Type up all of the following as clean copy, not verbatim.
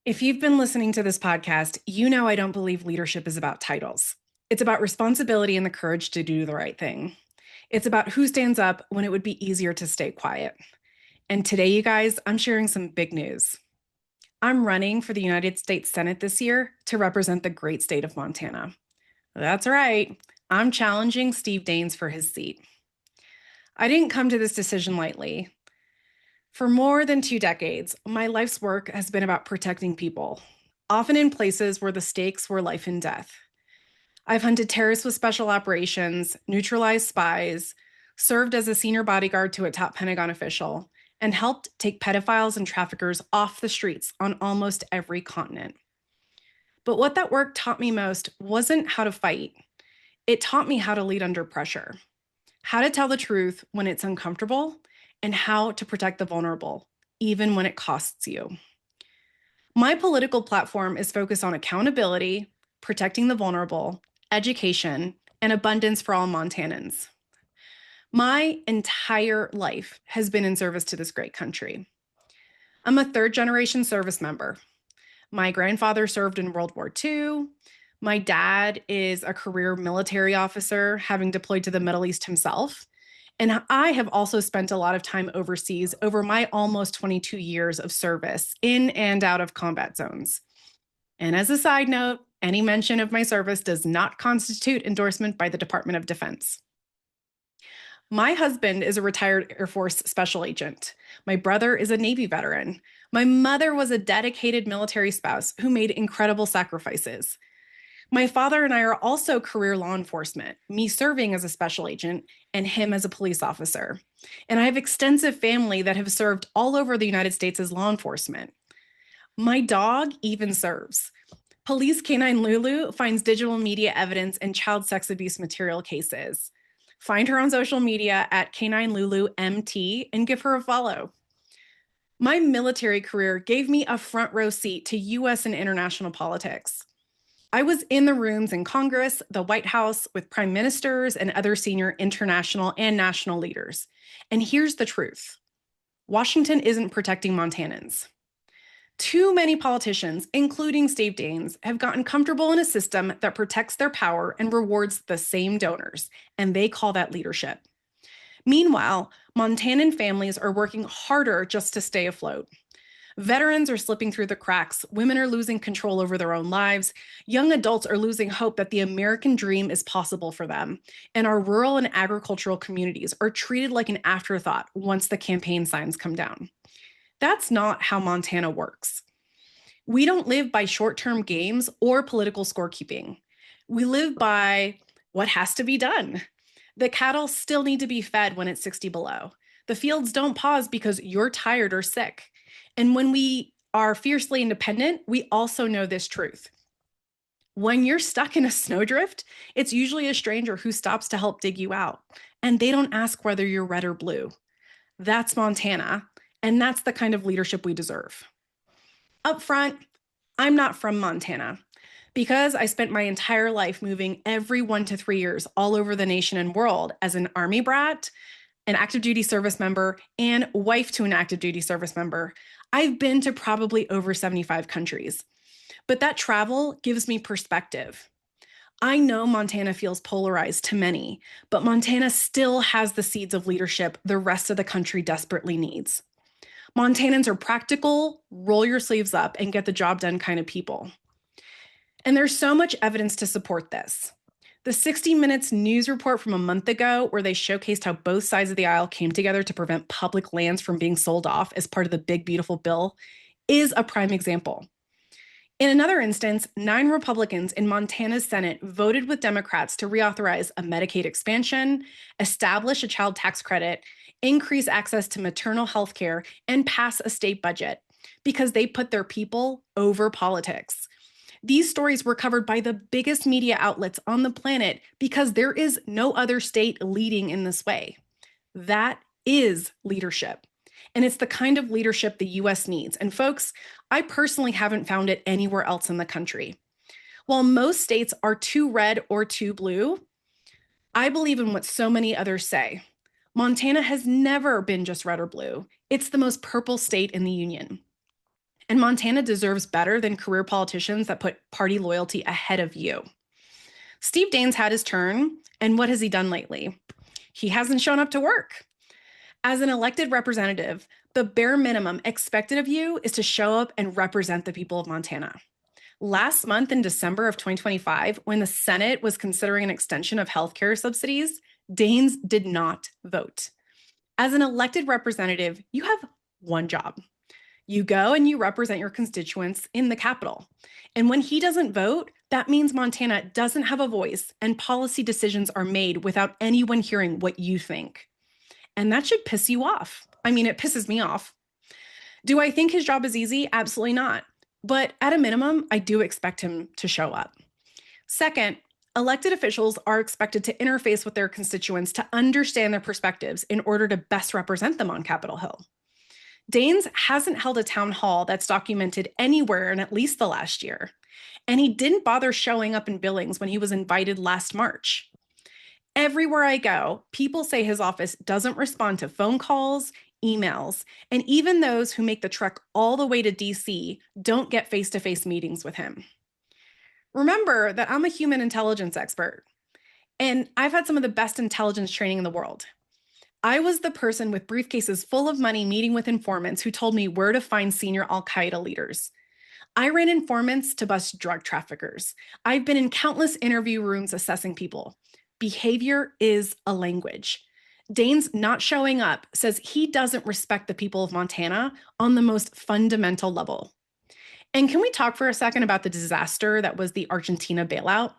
If you've been listening to this podcast, you know I don't believe leadership is about titles. It's about responsibility and the courage to do the right thing. It's about who stands up when it would be easier to stay quiet. And today, you guys, I'm sharing some big news. I'm running for the United States Senate this year to represent the great state of Montana. That's right, I'm challenging Steve Daines for his seat. I didn't come to this decision lightly. For more than 2 decades, my life's work has been about protecting people, often in places where the stakes were life and death. I've hunted terrorists with special operations, neutralized spies, served as a senior bodyguard to a top Pentagon official, and helped take pedophiles and traffickers off the streets on almost every continent. But what that work taught me most wasn't how to fight. It taught me how to lead under pressure, how to tell the truth when it's uncomfortable, and how to protect the vulnerable, even when it costs you. My political platform is focused on accountability, protecting the vulnerable, education, and abundance for all Montanans. My entire life has been in service to this great country. I'm a third-generation service member. My grandfather served in World War II. My dad is a career military officer, having deployed to the Middle East himself. And I have also spent a lot of time overseas over my almost 22 years of service in and out of combat zones. And as a side note, any mention of my service does not constitute endorsement by the Department of Defense. My husband is a retired Air Force special agent. My brother is a Navy veteran. My mother was a dedicated military spouse who made incredible sacrifices. My father and I are also career law enforcement, me serving as a special agent and him as a police officer. And I have extensive family that have served all over the United States as law enforcement. My dog even serves. Police Canine Lulu finds digital media evidence in child sex abuse material cases. Find her on social media at Canine Lulu MT and give her a follow. My military career gave me a front row seat to US and international politics. I was in the rooms in Congress, the White House, with prime ministers and other senior international and national leaders. And here's the truth: Washington isn't protecting Montanans. Too many politicians, including Steve Daines, have gotten comfortable in a system that protects their power and rewards the same donors, and they call that leadership. Meanwhile, Montanan families are working harder just to stay afloat. Veterans are slipping through the cracks. Women are losing control over their own lives. Young adults are losing hope that the American dream is possible for them. And our rural and agricultural communities are treated like an afterthought once the campaign signs come down. That's not how Montana works. We don't live by short-term games or political scorekeeping. We live by what has to be done. The cattle still need to be fed when it's 60 below. The fields don't pause because you're tired or sick. And when we are fiercely independent, we also know this truth. When you're stuck in a snowdrift, it's usually a stranger who stops to help dig you out, and they don't ask whether you're red or blue. That's Montana, and that's the kind of leadership we deserve. Up front, I'm not from Montana. Because I spent my entire life moving every 1 to 3 years all over the nation and world as an Army brat, an active duty service member, and wife to an active duty service member, I've been to probably over 75 countries. But that travel gives me perspective. I know Montana feels polarized to many, but Montana still has the seeds of leadership the rest of the country desperately needs. Montanans are practical, roll your sleeves up, and get the job done kind of people. And there's so much evidence to support this. The 60 Minutes news report from a month ago, where they showcased how both sides of the aisle came together to prevent public lands from being sold off as part of the big, beautiful bill, is a prime example. In another instance, 9 Republicans in Montana's Senate voted with Democrats to reauthorize a Medicaid expansion, establish a child tax credit, increase access to maternal health care, and pass a state budget because they put their people over politics. These stories were covered by the biggest media outlets on the planet because there is no other state leading in this way. That is leadership. And it's the kind of leadership the US needs. And folks, I personally haven't found it anywhere else in the country. While most states are too red or too blue, I believe in what so many others say. Montana has never been just red or blue. It's the most purple state in the union. And Montana deserves better than career politicians that put party loyalty ahead of you. Steve Daines had his turn, and what has he done lately? He hasn't shown up to work. As an elected representative, the bare minimum expected of you is to show up and represent the people of Montana. Last month in December of 2025, when the Senate was considering an extension of healthcare subsidies, Daines did not vote. As an elected representative, you have one job. You go and you represent your constituents in the Capitol. And when he doesn't vote, that means Montana doesn't have a voice and policy decisions are made without anyone hearing what you think. And that should piss you off. I mean, it pisses me off. Do I think his job is easy? Absolutely not. But at a minimum, I do expect him to show up. Second, elected officials are expected to interface with their constituents to understand their perspectives in order to best represent them on Capitol Hill. Daines hasn't held a town hall that's documented anywhere in at least the last year, and he didn't bother showing up in Billings when he was invited last March. Everywhere I go, people say his office doesn't respond to phone calls, emails, and even those who make the trek all the way to DC don't get face-to-face meetings with him. Remember that I'm a human intelligence expert, and I've had some of the best intelligence training in the world. I was the person with briefcases full of money meeting with informants who told me where to find senior Al-Qaeda leaders. I ran informants to bust drug traffickers. I've been in countless interview rooms assessing people. Behavior is a language. Daines not showing up says he doesn't respect the people of Montana on the most fundamental level. And can we talk for a second about the disaster that was the Argentina bailout?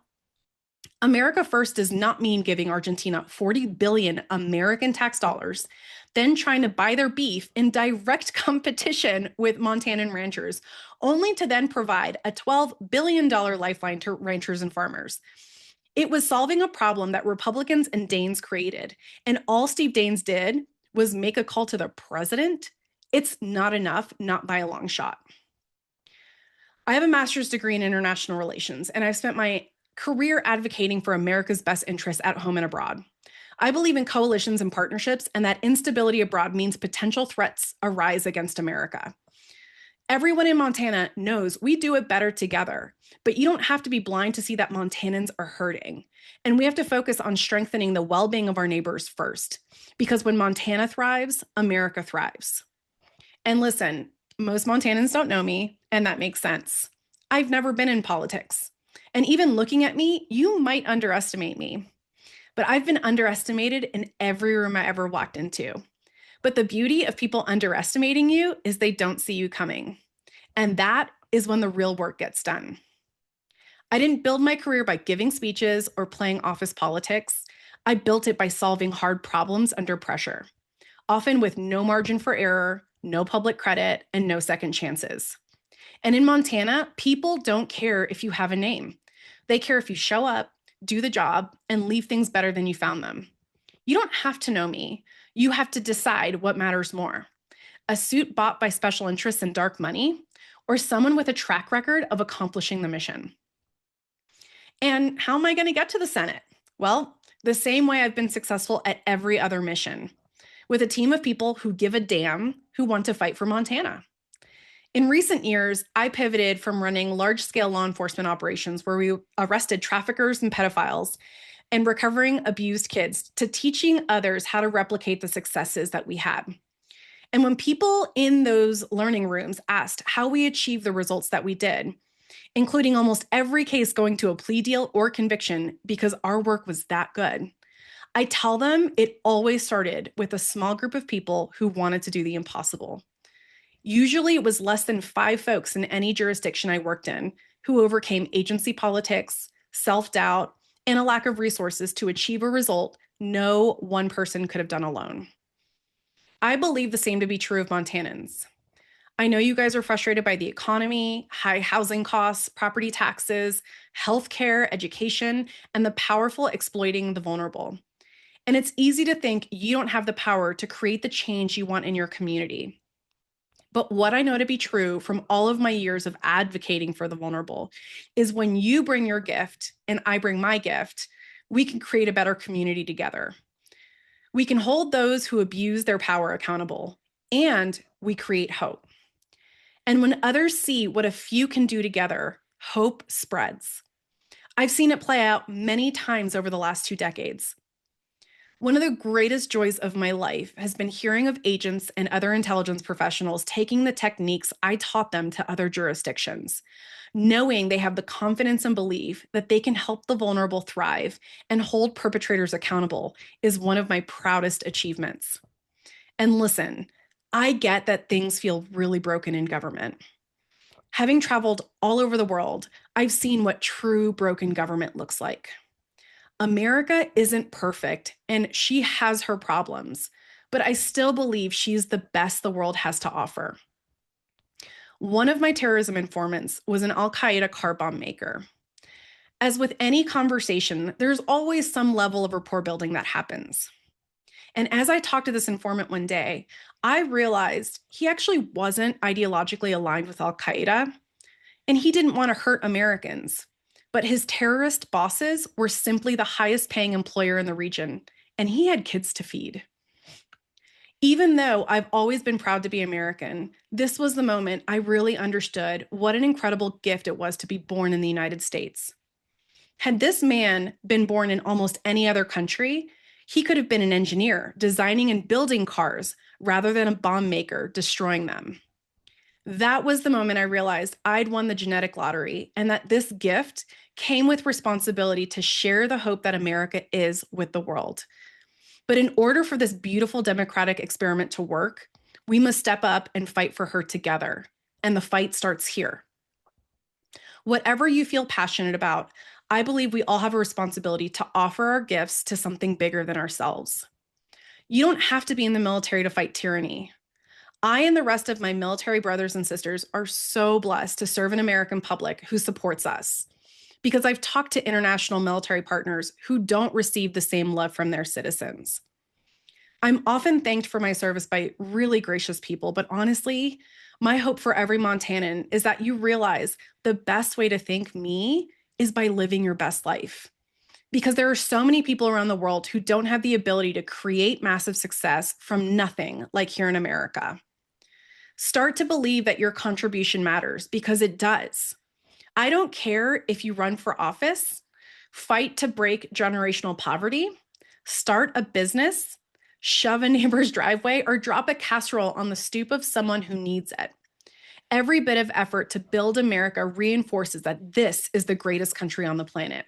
America First does not mean giving Argentina 40 billion American tax dollars, then trying to buy their beef in direct competition with Montanan ranchers, only to then provide a $12 billion lifeline to ranchers and farmers. It was solving a problem that Republicans and Daines created, and all Steve Daines did was make a call to the president. It's not enough, not by a long shot. I have a master's degree in international relations, and I've spent my career advocating for America's best interests at home and abroad. I believe in coalitions and partnerships, and that instability abroad means potential threats arise against America. Everyone in Montana knows we do it better together, but you don't have to be blind to see that Montanans are hurting. And we have to focus on strengthening the well-being of our neighbors first, because when Montana thrives, America thrives. And listen, most Montanans don't know me, and that makes sense. I've never been in politics. And even looking at me, you might underestimate me. But I've been underestimated in every room I ever walked into. But the beauty of people underestimating you is they don't see you coming. And that is when the real work gets done. I didn't build my career by giving speeches or playing office politics. I built it by solving hard problems under pressure, often with no margin for error, no public credit, and no second chances. And in Montana, people don't care if you have a name. They care if you show up, do the job, and leave things better than you found them. You don't have to know me. You have to decide what matters more. A suit bought by special interests and dark money, or someone with a track record of accomplishing the mission. And how am I going to get to the Senate? Well, the same way I've been successful at every other mission, with a team of people who give a damn, who want to fight for Montana. In recent years, I pivoted from running large-scale law enforcement operations where we arrested traffickers and pedophiles and recovering abused kids to teaching others how to replicate the successes that we had. And when people in those learning rooms asked how we achieved the results that we did, including almost every case going to a plea deal or conviction because our work was that good, I tell them it always started with a small group of people who wanted to do the impossible. Usually it was less than 5 folks in any jurisdiction I worked in who overcame agency politics, self-doubt, and a lack of resources to achieve a result no one person could have done alone. I believe the same to be true of Montanans. I know you guys are frustrated by the economy, high housing costs, property taxes, healthcare, education, and the powerful exploiting the vulnerable. And it's easy to think you don't have the power to create the change you want in your community. But what I know to be true from all of my years of advocating for the vulnerable is when you bring your gift and I bring my gift, we can create a better community together. We can hold those who abuse their power accountable, and we create hope. And when others see what a few can do together, hope spreads. I've seen it play out many times over the last 2 decades. One of the greatest joys of my life has been hearing of agents and other intelligence professionals taking the techniques I taught them to other jurisdictions, knowing they have the confidence and belief that they can help the vulnerable thrive and hold perpetrators accountable is one of my proudest achievements. And listen, I get that things feel really broken in government. Having traveled all over the world, I've seen what true broken government looks like. America isn't perfect and she has her problems, but I still believe she's the best the world has to offer. One of my terrorism informants was an Al Qaeda car bomb maker. As with any conversation, there's always some level of rapport building that happens. And as I talked to this informant one day, I realized he actually wasn't ideologically aligned with Al Qaeda, and he didn't want to hurt Americans. But his terrorist bosses were simply the highest paying employer in the region, and he had kids to feed. Even though I've always been proud to be American, this was the moment I really understood what an incredible gift it was to be born in the United States. Had this man been born in almost any other country, he could have been an engineer designing and building cars rather than a bomb maker destroying them. That was the moment I realized I'd won the genetic lottery and that this gift came with responsibility to share the hope that America is with the world. But in order for this beautiful democratic experiment to work, we must step up and fight for her together. And the fight starts here. Whatever you feel passionate about, I believe we all have a responsibility to offer our gifts to something bigger than ourselves. You don't have to be in the military to fight tyranny. I and the rest of my military brothers and sisters are so blessed to serve an American public who supports us, because I've talked to international military partners who don't receive the same love from their citizens. I'm often thanked for my service by really gracious people, but honestly, my hope for every Montanan is that you realize the best way to thank me is by living your best life. Because there are so many people around the world who don't have the ability to create massive success from nothing like here in America. Start to believe that your contribution matters, because it does. I don't care if you run for office, fight to break generational poverty, start a business, shove a neighbor's driveway, or drop a casserole on the stoop of someone who needs it. Every bit of effort to build America reinforces that this is the greatest country on the planet.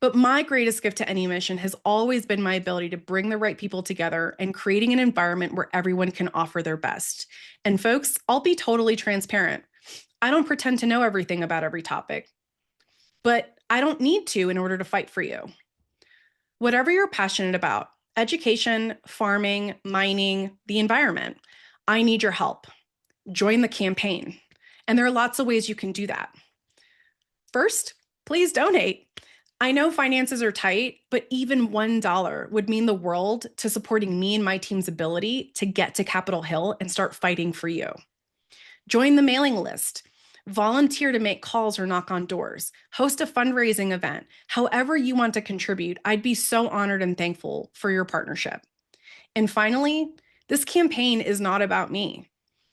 But my greatest gift to any mission has always been my ability to bring the right people together and creating an environment where everyone can offer their best. And folks, I'll be totally transparent. I don't pretend to know everything about every topic, but I don't need to in order to fight for you. Whatever you're passionate about, education, farming, mining, the environment, I need your help. Join the campaign. And there are lots of ways you can do that. First, please donate. I know finances are tight, but even $1 would mean the world to supporting me and my team's ability to get to Capitol Hill and start fighting for you. Join the mailing list. Volunteer to make calls or knock on doors. Host a fundraising event. However you want to contribute, I'd be so honored and thankful for your partnership. And finally, this campaign is not about me.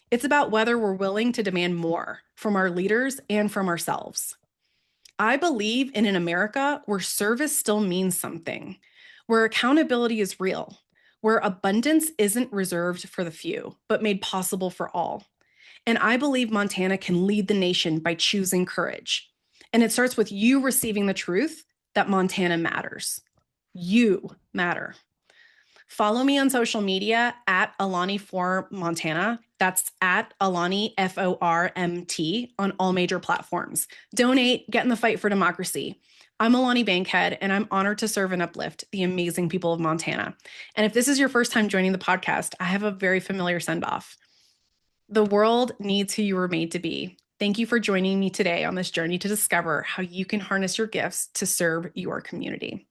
It's about whether we're willing to demand more from our leaders and from ourselves. I believe in an America where service still means something, where accountability is real, where abundance isn't reserved for the few, but made possible for all. And I believe Montana can lead the nation by choosing courage. And it starts with you receiving the truth that Montana matters. You matter. Follow me on social media at Alani for Montana. That's at Alani FORMT on all major platforms. Donate, get in the fight for democracy. I'm Alani Bankhead, and I'm honored to serve and uplift the amazing people of Montana. And if this is your first time joining the podcast, I have a very familiar send-off. The world needs who you were made to be. Thank you for joining me today on this journey to discover how you can harness your gifts to serve your community.